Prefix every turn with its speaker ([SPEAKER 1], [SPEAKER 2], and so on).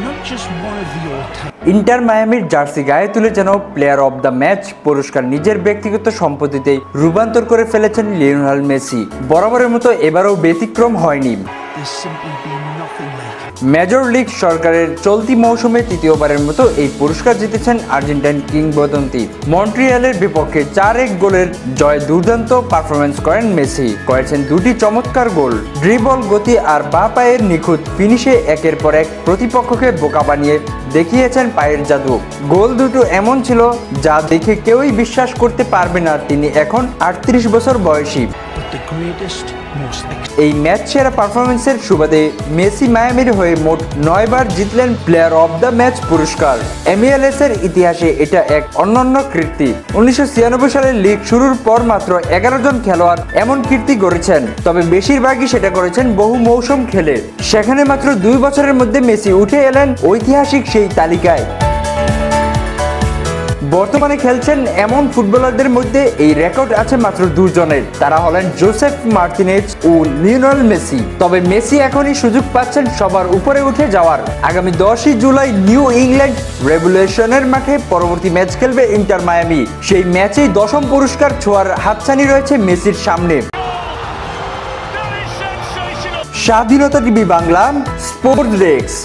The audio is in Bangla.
[SPEAKER 1] not just one of the all-time.
[SPEAKER 2] Inter মায়ামির জার্সি গায়ে তুলে যেন প্লেয়ার অব দ্য ম্যাচ পুরস্কার নিজের ব্যক্তিগত সম্পত্তিতে রূপান্তর করে ফেলেছেন লিওনেল মেসি। বরাবরের মতো এবারও ব্যতিক্রম হয়নি।
[SPEAKER 1] There's simply been nothing like it.
[SPEAKER 2] Major league সরকারের চলতি মৌসুমে তৃতীয়বারের মতো এই পুরস্কার জিতেছেন আর্জেন্টাইন কিংবদন্তি। মন্ট্রিয়ালের বিপক্ষে 4-1 গোলের জয়ে দুর্দান্ত পারফরমেন্স করেন মেসি। করেছেন দুটি চমৎকার গোল, ড্রিবল গতি আর বাঁ পায়ের নিখুঁত ফিনিশে একের পর এক প্রতিপক্ষকে বোকা বানিয়ে দেখিয়েছেন পায়ের জাদু। গোল দুটো এমন ছিল যা দেখে কেউই বিশ্বাস করতে পারবে না তিনি এখন 38 বছর বয়সী। এই ম্যাচ সেরা পারফরমেন্সের সুবাদে মেসি মায়ামির হয়ে মোট 9 বার জিতলেন প্লেয়ার অব দ্য ম্যাচ পুরস্কার। MLS এর ইতিহাসে এটা এক অনন্য কীর্তি। 1996 সালে লিগ শুরুর পর মাত্র 11 জন খেলোয়াড় এমন কীর্তি গড়েছেন, তবে বেশিরভাগই সেটা করেছেন বহু মৌসুম খেলে। সেখানে মাত্র 2 বছরের মধ্যে মেসি উঠে এলেন ঐতিহাসিক সেই তালিকায়। বর্তমানে খেলছেন এমন ফুটবলারদের মধ্যে এই রেকর্ড আছে মাত্র 2 জনের, তারা হলেন জোসেফ মার্টিনেজ ও লিওনেল মেসি। তবে মেসি এখনই সুযোগ পাচ্ছেন সবার উপরে উঠে যাওয়ার। আগামী 10ই জুলাই নিউ ইংল্যান্ড রেভলিউশনের মাঠে পরবর্তী ম্যাচ খেলবে ইন্টার মায়ামি। সেই ম্যাচেই 10ম পুরস্কার ছোঁয়ার হাতছানি রয়েছে মেসির সামনে। স্বাধীনতা টিভি বাংলা, স্পোর্টস ডেস্ক।